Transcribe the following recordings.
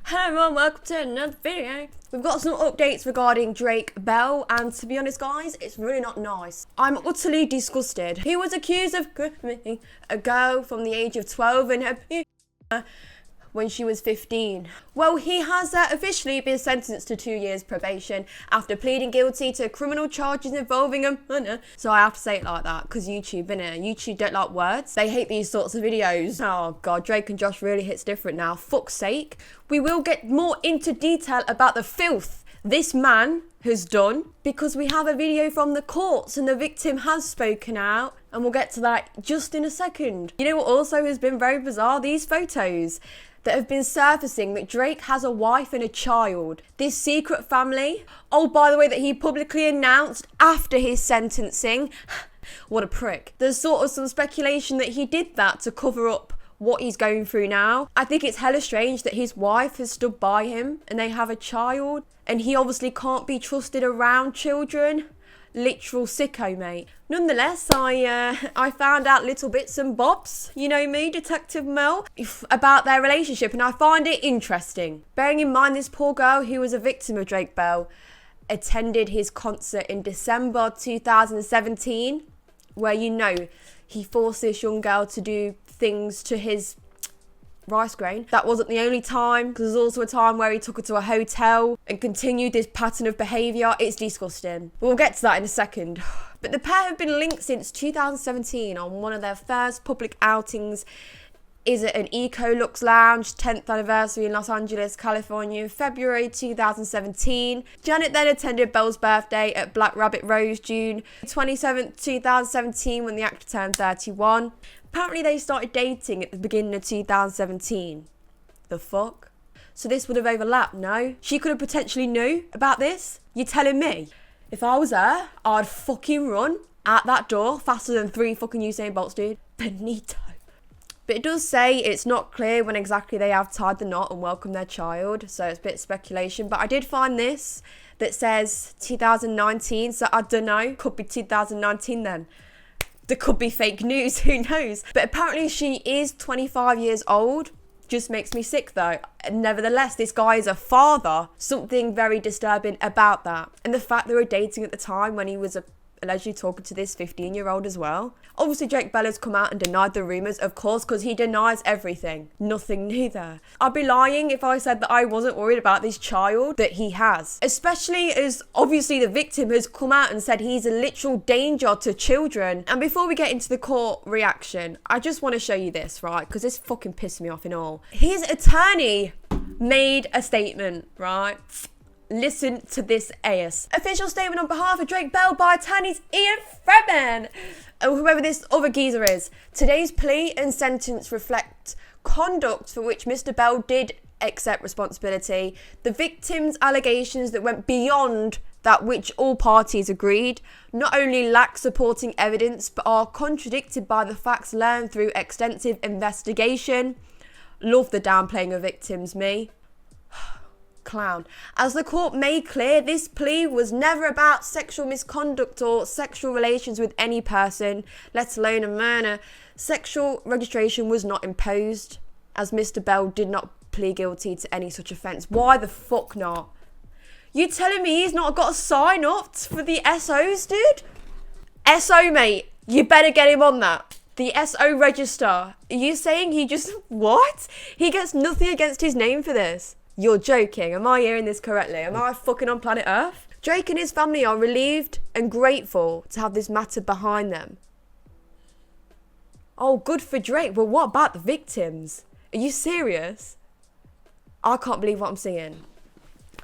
Hello everyone, welcome to another video. We've got some updates regarding Drake Bell, and to be honest guys, it's really not nice. I'm utterly disgusted. He was accused of committing a girl from the age of 12 and her when she was 15. Well, he has officially been sentenced to 2 years probation after pleading guilty to criminal charges involving a minor. So I have to say it like that because YouTube, innit? YouTube don't like words. They hate these sorts of videos. Oh God, Drake and Josh really hits different now. Fuck's sake. We will get more into detail about the filth this man has done because we have a video from the courts and the victim has spoken out, and we'll get to that just in a second. You know what also has been very bizarre? These photos that have been surfacing that Drake has a wife and a child. This secret family. Oh, by the way, that he publicly announced after his sentencing. What a prick. There's sort of some speculation that he did that to cover up what he's going through now. I think it's hella strange that his wife has stood by him and they have a child, and he obviously can't be trusted around children. Literal sicko, mate. Nonetheless, I found out little bits and bobs, you know me, Detective Mel, about their relationship, and I find it interesting. Bearing in mind this poor girl who was a victim of Drake Bell attended his concert in December 2017, where, you know, he forced this young girl to do things to his rice grain. That wasn't the only time, because there's also a time where he took her to a hotel and continued this pattern of behaviour. It's disgusting. We'll get to that in a second. But the pair have been linked since 2017 on one of their first public outings is at an Eco Lux Lounge, 10th anniversary in Los Angeles, California, in February 2017. Janet then attended Bell's birthday at Black Rabbit Rose, June 27th, 2017, when the actor turned 31. Apparently they started dating at the beginning of 2017. The fuck? So this would have overlapped, no? She could have potentially knew about this? You're telling me? If I was her, I'd fucking run out that door faster than 3 fucking Usain Bolts, dude. Benito. But it does say it's not clear when exactly they have tied the knot and welcomed their child, so it's a bit of speculation. But I did find this that says 2019, so I don't know. Could be 2019 then. There could be fake news, who knows? But apparently she is 25 years old. Just makes me sick though. Nevertheless, this guy is a father. Something very disturbing about that. And the fact they were dating at the time when he was allegedly talking to this 15-year-old as well. Obviously, Drake Bell has come out and denied the rumours, of course, because he denies everything. Nothing new there. I'd be lying if I said that I wasn't worried about this child that he has. Especially as, obviously, the victim has come out and said he's a literal danger to children. And before we get into the court reaction, I just want to show you this, right? Because this fucking pissed me off in all. His attorney made a statement, right? Listen to this AS. Official statement on behalf of Drake Bell by attorneys Ian Fredman, or whoever this other geezer is. Today's plea and sentence reflect conduct for which Mr. Bell did accept responsibility. The victim's allegations that went beyond that which all parties agreed not only lack supporting evidence but are contradicted by the facts learned through extensive investigation. Love the downplaying of victims, me. Clown. As the court made clear, this plea was never about sexual misconduct or sexual relations with any person, let alone a murder. Sexual registration was not imposed, as Mr. Bell did not plead guilty to any such offence. Why the fuck not? You telling me he's not got to sign up for the SOs, dude? SO, mate. You better get him on that. The SO register. Are you saying he just... What? He gets nothing against his name for this? You're joking. Am I hearing this correctly? Am I fucking on planet Earth? Drake and his family are relieved and grateful to have this matter behind them. Oh, good for Drake. But what about the victims? Are you serious? I can't believe what I'm seeing.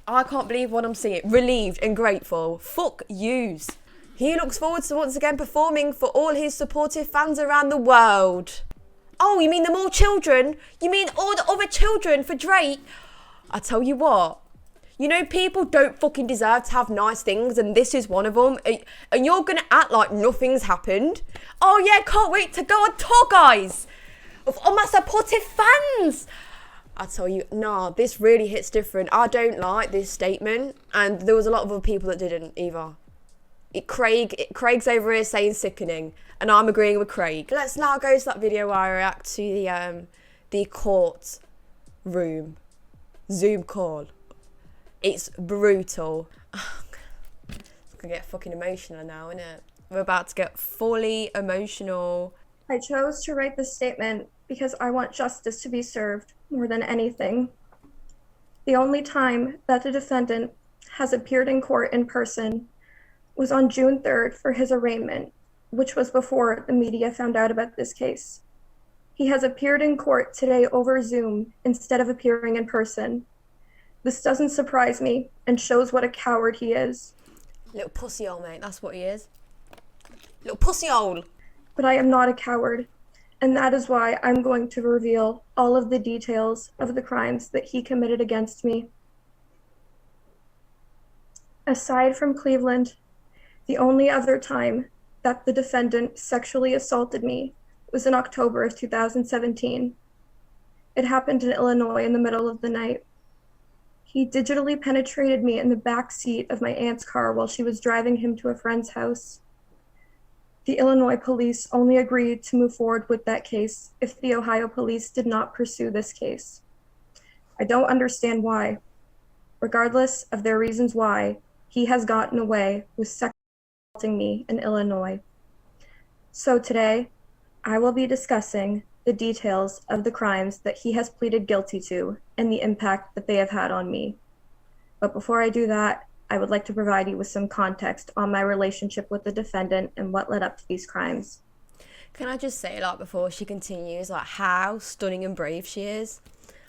I can't believe what I'm seeing. Relieved and grateful. Fuck yous. He looks forward to once again performing for all his supportive fans around the world. Oh, you mean the more children? You mean all the other children for Drake? I tell you what, you know, people don't fucking deserve to have nice things, and this is one of them. And you're going to act like nothing's happened. Oh yeah, can't wait to go on tour, guys, of all my supportive fans. I tell you, nah, this really hits different. I don't like this statement, and there was a lot of other people that didn't either. Craig's over here saying sickening, and I'm agreeing with Craig. Let's now go to that video where I react to the court room. Zoom call. It's brutal. It's gonna get fucking emotional now, innit? We're about to get fully emotional. I chose to write this statement because I want justice to be served more than anything. The only time that the defendant has appeared in court in person was on June 3rd for his arraignment, which was before the media found out about this case. He has appeared in court today over Zoom instead of appearing in person. This doesn't surprise me and shows what a coward he is. Little pussy hole, mate, that's what he is. Little pussy hole. But I am not a coward, and that is why I'm going to reveal all of the details of the crimes that he committed against me. Aside from Cleveland, the only other time that the defendant sexually assaulted me was in October of 2017. It happened in Illinois in the middle of the night. He digitally penetrated me in the back seat of my aunt's car while she was driving him to a friend's house. The Illinois police only agreed to move forward with that case if the Ohio police did not pursue this case. I don't understand why. Regardless of their reasons why, he has gotten away with sexually assaulting me in Illinois. So today, I will be discussing the details of the crimes that he has pleaded guilty to and the impact that they have had on me. But before I do that, I would like to provide you with some context on my relationship with the defendant and what led up to these crimes. Can I just say, like, before she continues, like, how stunning and brave she is?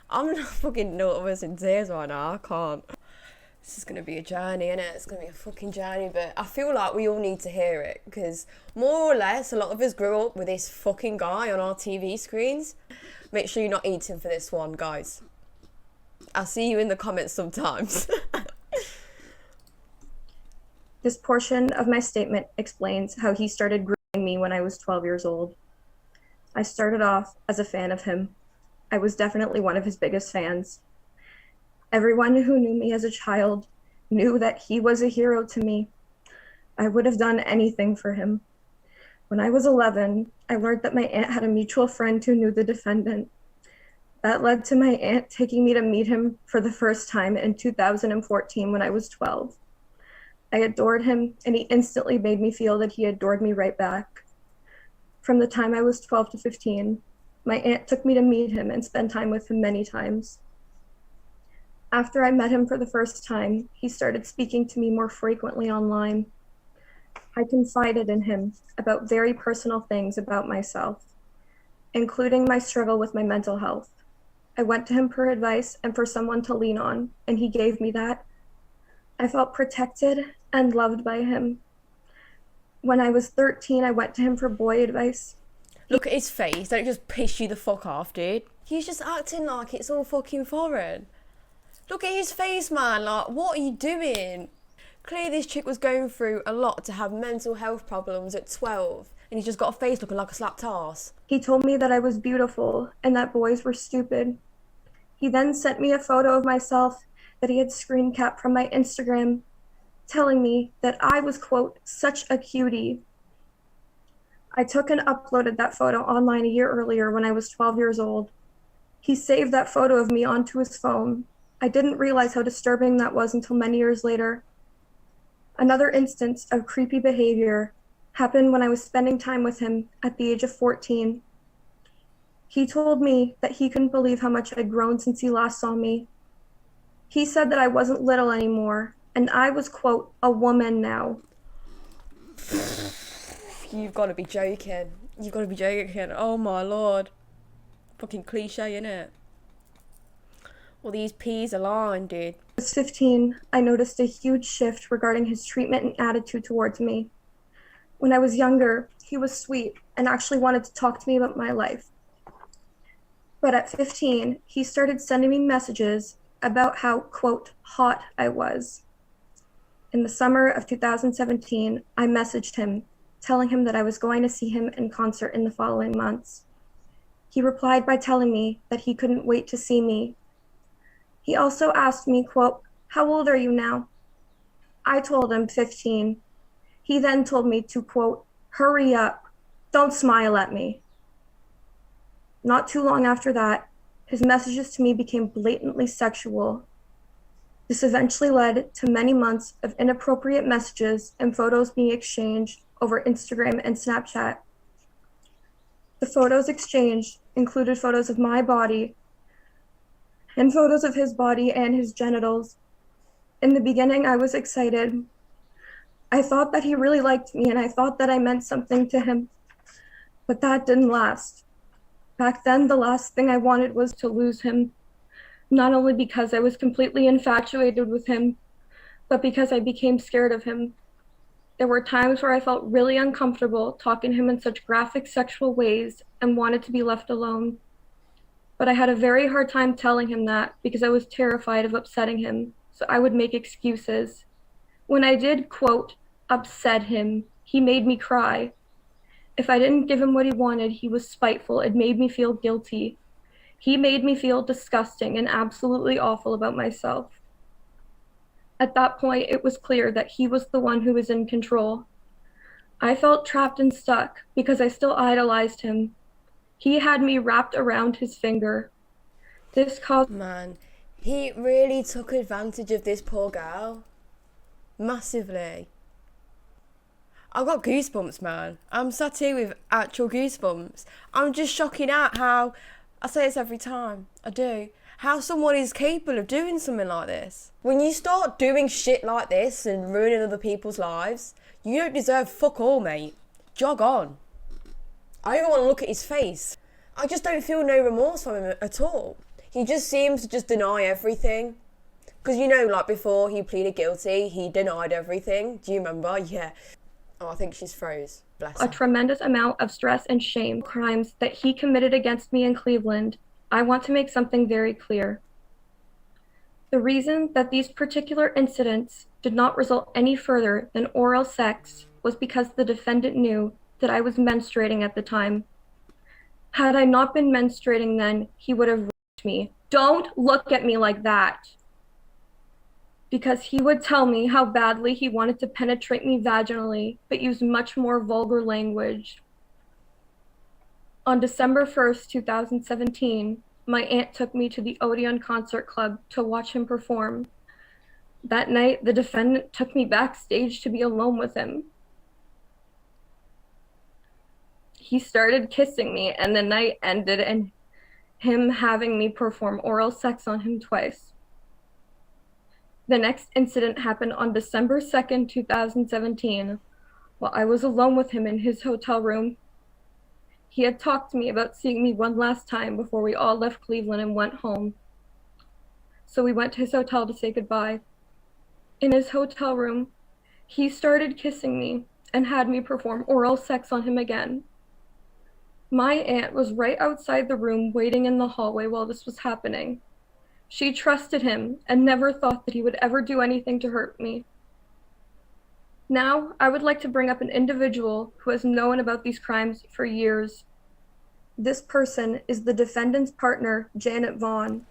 I'm not fucking nervous in tears right now, I can't. This is going to be a journey, innit? It's going to be a fucking journey, but I feel like we all need to hear it, because more or less, a lot of us grew up with this fucking guy on our TV screens. Make sure you're not eating for this one, guys. I'll see you in the comments sometimes. This portion of my statement explains how he started grooming me when I was 12 years old. I started off as a fan of him. I was definitely one of his biggest fans. Everyone who knew me as a child knew that he was a hero to me. I would have done anything for him. When I was 11, I learned that my aunt had a mutual friend who knew the defendant. That led to my aunt taking me to meet him for the first time in 2014 when I was 12. I adored him, and he instantly made me feel that he adored me right back. From the time I was 12 to 15, my aunt took me to meet him and spend time with him many times. After I met him for the first time, he started speaking to me more frequently online. I confided in him about very personal things about myself, including my struggle with my mental health. I went to him for advice and for someone to lean on, and he gave me that. I felt protected and loved by him. When I was 13, I went to him for boy advice. Look at his face. Don't just piss you the fuck off, dude. He's just acting like it's all fucking foreign. Look at his face, man. Like, what are you doing? Clearly this chick was going through a lot to have mental health problems at 12. And he's just got a face looking like a slapped ass. He told me that I was beautiful and that boys were stupid. He then sent me a photo of myself that he had screen capped from my Instagram, telling me that I was, quote, such a cutie. I took and uploaded that photo online a year earlier when I was 12 years old. He saved that photo of me onto his phone. I didn't realize how disturbing that was until many years later. Another instance of creepy behavior happened when I was spending time with him at the age of 14. He told me that he couldn't believe how much I'd grown since he last saw me. He said that I wasn't little anymore, and I was, quote, a woman now. You've got to be joking. You've got to be joking. Oh my lord. Fucking cliche, innit? Well, these peas are lying, dude. When I was 15, I noticed a huge shift regarding his treatment and attitude towards me. When I was younger, he was sweet and actually wanted to talk to me about my life. But at 15, he started sending me messages about how, quote, hot I was. In the summer of 2017, I messaged him, telling him that I was going to see him in concert in the following months. He replied by telling me that he couldn't wait to see me. He also asked me, quote, how old are you now? I told him 15. He then told me to, quote, hurry up, don't smile at me. Not too long after that, His messages to me became blatantly sexual. This eventually led to many months of inappropriate messages and photos being exchanged over Instagram and Snapchat. The photos exchanged included photos of my body and photos of his body and his genitals. In the beginning, I was excited. I thought that he really liked me, and I thought that I meant something to him. But that didn't last. Back then, the last thing I wanted was to lose him, not only because I was completely infatuated with him, but because I became scared of him. There were times where I felt really uncomfortable talking to him in such graphic sexual ways and wanted to be left alone. But I had a very hard time telling him that because I was terrified of upsetting him, so I would make excuses. When I did, quote, upset him, he made me cry. If I didn't give him what he wanted, he was spiteful. It made me feel guilty. He made me feel disgusting and absolutely awful about myself. At that point, it was clear that he was the one who was in control. I felt trapped and stuck because I still idolized him. He had me wrapped around his finger. This caused... Man, he really took advantage of this poor girl. Massively. I've got goosebumps, man. I'm sat here with actual goosebumps. I'm just shocking at how, I say this every time, I do, how someone is capable of doing something like this. When you start doing shit like this and ruining other people's lives, you don't deserve fuck all, mate. Jog on. I don't even want to look at his face. I just don't feel no remorse from him at all. He just seems to just deny everything. Because you know, like before he pleaded guilty, he denied everything. Do you remember? Yeah. Oh, I think she's froze. Bless her. A tremendous amount of stress and shame, crimes that he committed against me in Cleveland. I want to make something very clear. The reason that these particular incidents did not result any further than oral sex was because the defendant knew that I was menstruating at the time. Had I not been menstruating then, he would have raped me. Don't look at me like that. Because he would tell me how badly he wanted to penetrate me vaginally, but used much more vulgar language. On December 1st, 2017, my aunt took me to the Odeon Concert Club to watch him perform. That night, the defendant took me backstage to be alone with him. He started kissing me, and the night ended in him having me perform oral sex on him twice. The next incident happened on December 2nd, 2017, while I was alone with him in his hotel room. He had talked to me about seeing me one last time before we all left Cleveland and went home. So we went to his hotel to say goodbye. In his hotel room, he started kissing me and had me perform oral sex on him again. My aunt was right outside the room waiting in the hallway while this was happening. She trusted him and never thought that he would ever do anything to hurt me. Now, I would like to bring up an individual who has known about these crimes for years. This person is the defendant's partner, Janet Vaughn.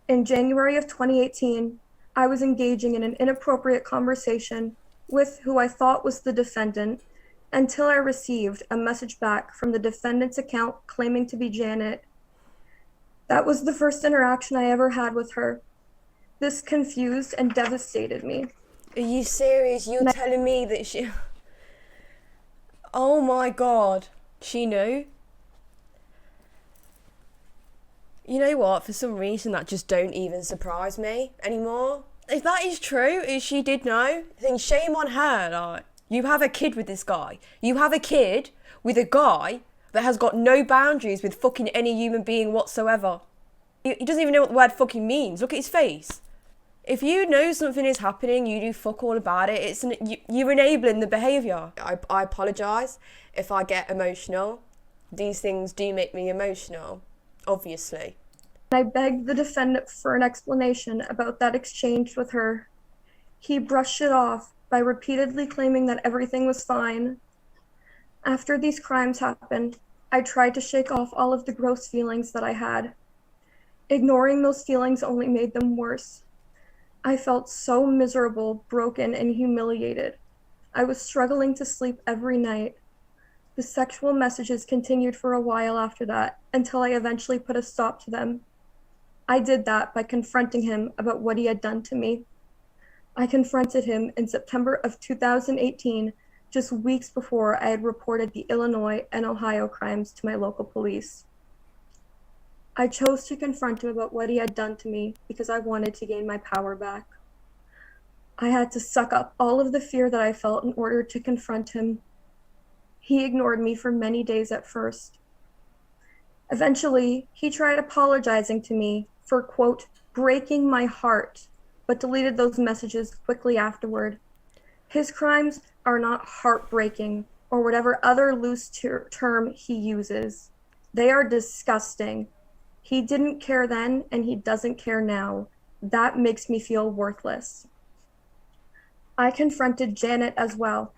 In January of 2018, I was engaging in an inappropriate conversation with who I thought was the defendant until I received a message back from the defendant's account claiming to be Janet. That was the first interaction I ever had with her. This confused and devastated me. Are you serious? You're telling me that she... Oh my God. She knew? You know what? For some reason that just don't even surprise me anymore. If that is true, if she did know, then shame on her. Like, you have a kid with this guy. You have a kid with a guy that has got no boundaries with fucking any human being whatsoever. He doesn't even know what the word fucking means. Look at his face. If you know something is happening, you do fuck all about it. You're enabling the behaviour. I apologise if I get emotional. These things do make me emotional, obviously. I begged the defendant for an explanation about that exchange with her. He brushed it off by repeatedly claiming that everything was fine. After these crimes happened, I tried to shake off all of the gross feelings that I had. Ignoring those feelings only made them worse. I felt so miserable, broken, and humiliated. I was struggling to sleep every night. The sexual messages continued for a while after that, until I eventually put a stop to them. I did that by confronting him about what he had done to me. I confronted him in September of 2018, just weeks before I had reported the Illinois and Ohio crimes to my local police. I chose to confront him about what he had done to me because I wanted to gain my power back. I had to suck up all of the fear that I felt in order to confront him. He ignored me for many days at first. Eventually, he tried apologizing to me for, quote, breaking my heart, but deleted those messages quickly afterward. His crimes are not heartbreaking or whatever other loose term he uses. They are disgusting. He didn't care then, and he doesn't care now. That makes me feel worthless. I confronted Janet as well.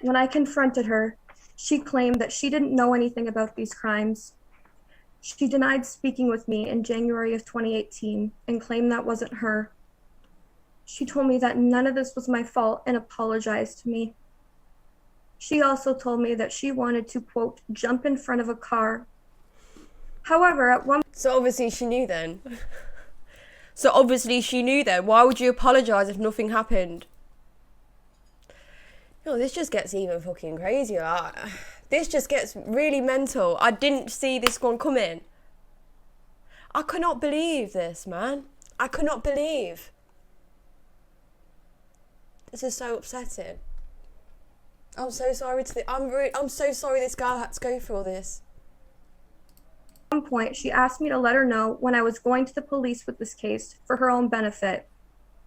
When I confronted her, she claimed that she didn't know anything about these crimes. She denied speaking with me in January of 2018 and claimed that wasn't her. She told me that none of this was my fault and apologized to me. She also told me that she wanted to, quote, jump in front of a car. However, at one... So obviously she knew then. Why would you apologise if nothing happened? No, this just gets even fucking crazier. This just gets really mental. I didn't see this one coming. I could not believe this, man. I could not believe. This is so upsetting. I'm so sorry I'm so sorry this girl had to go through all this. At one point, she asked me to let her know when I was going to the police with this case for her own benefit.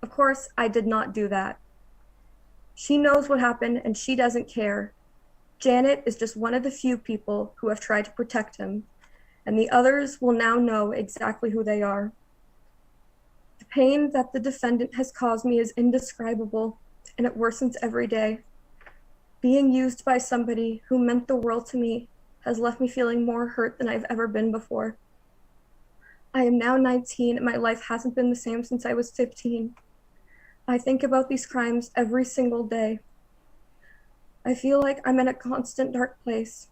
Of course, I did not do that. She knows what happened and she doesn't care. Janet is just one of the few people who have tried to protect him, and the others will now know exactly who they are. The pain that the defendant has caused me is indescribable, and it worsens every day. Being used by somebody who meant the world to me has left me feeling more hurt than I've ever been before. I am now 19 and my life hasn't been the same since I was 15. I think about these crimes every single day. I feel like I'm in a constant dark place.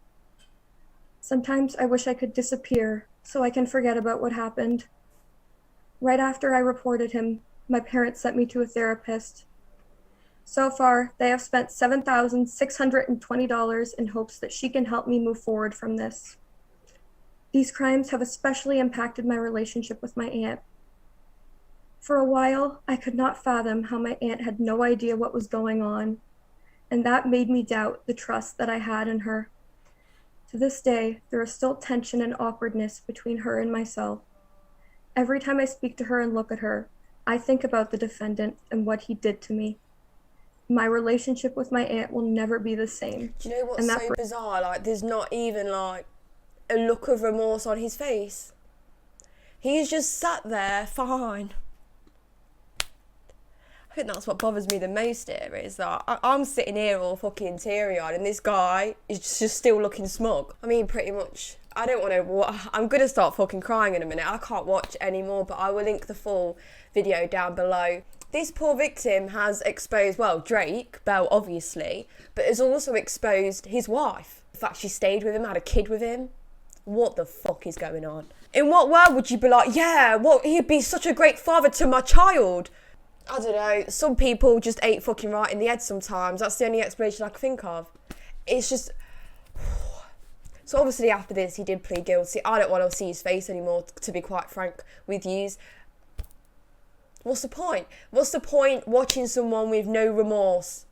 Sometimes I wish I could disappear so I can forget about what happened. Right after I reported him, my parents sent me to a therapist. So far, they have spent $7,620 in hopes that she can help me move forward from this. These crimes have especially impacted my relationship with my aunt. For a while, I could not fathom how my aunt had no idea what was going on, and that made me doubt the trust that I had in her. To this day, there is still tension and awkwardness between her and myself. Every time I speak to her and look at her, I think about the defendant and what he did to me. My relationship with my aunt will never be the same. Do you know what's so bizarre? Like, there's not even, like, a look of remorse on his face. He's just sat there, fine. I think that's what bothers me the most here, is that I'm sitting here all fucking teary-eyed and this guy is just still looking smug. I mean, pretty much. I don't want to... I'm going to start fucking crying in a minute. I can't watch anymore, but I will link the full video down below. This poor victim has exposed, well, Drake Bell, obviously, but has also exposed his wife. The fact she stayed with him, had a kid with him. What the fuck is going on? In what world would you be like, yeah, well, he'd be such a great father to my child? I don't know. Some people just ain't fucking right in the head sometimes. That's the only explanation I can think of. It's just... So obviously after this, he did plead guilty. I don't want to see his face anymore, to be quite frank with yous. What's the point? What's the point watching someone with no remorse?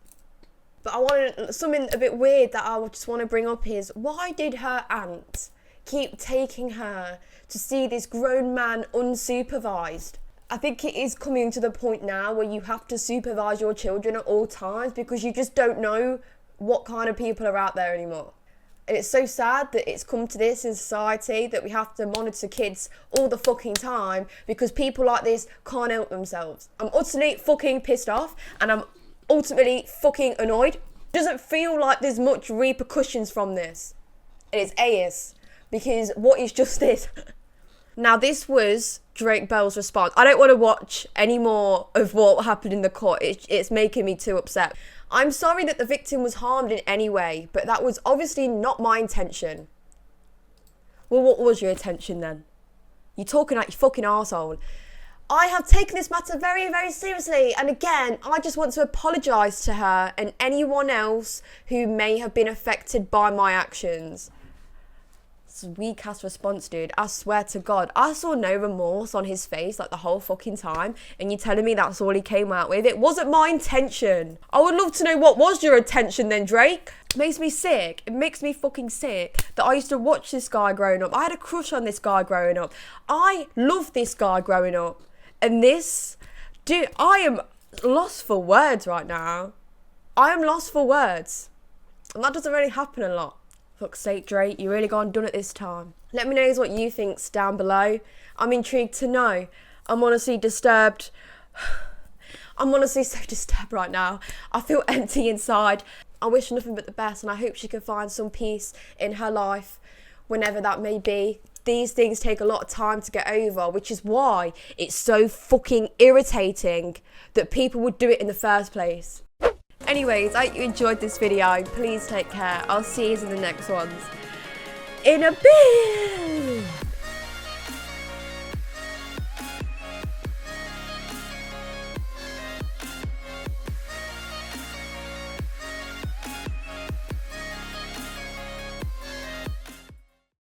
But I wanted something a bit weird that I just want to bring up is, why did her aunt keep taking her to see this grown man unsupervised? I think it is coming to the point now where you have to supervise your children at all times because you just don't know what kind of people are out there anymore. And it's so sad that it's come to this in society, that we have to monitor kids all the fucking time because people like this can't help themselves. I'm utterly fucking pissed off and I'm ultimately fucking annoyed. It doesn't feel like there's much repercussions from this. And it's AS, because what is justice? Now, this was Drake Bell's response. I don't want to watch any more of what happened in the court. It's making me too upset. I'm sorry that the victim was harmed in any way, but that was obviously not my intention. Well, what was your intention then? You're talking like your fucking arsehole. I have taken this matter very, very seriously, and again, I just want to apologise to her and anyone else who may have been affected by my actions. It's a weak ass response, dude. I swear to God, I saw no remorse on his face like the whole fucking time, and you're telling me that's all he came out with? It wasn't my intention. I would love to know what was your intention then, Drake. It makes me sick. It makes me fucking sick that I used to watch this guy growing up. I had a crush on this guy growing up. I loved this guy growing up. And this, dude, I am lost for words right now. I am lost for words. And that doesn't really happen a lot. Fuck's sake, Drake, you really gone done it this time. Let me know what you think's down below. I'm intrigued to know. I'm honestly disturbed. I'm honestly so disturbed right now. I feel empty inside. I wish nothing but the best, and I hope she can find some peace in her life, whenever that may be. These things take a lot of time to get over, which is why it's so fucking irritating that people would do it in the first place. Anyways, I hope you enjoyed this video. Please take care. I'll see you in the next ones. In a bit.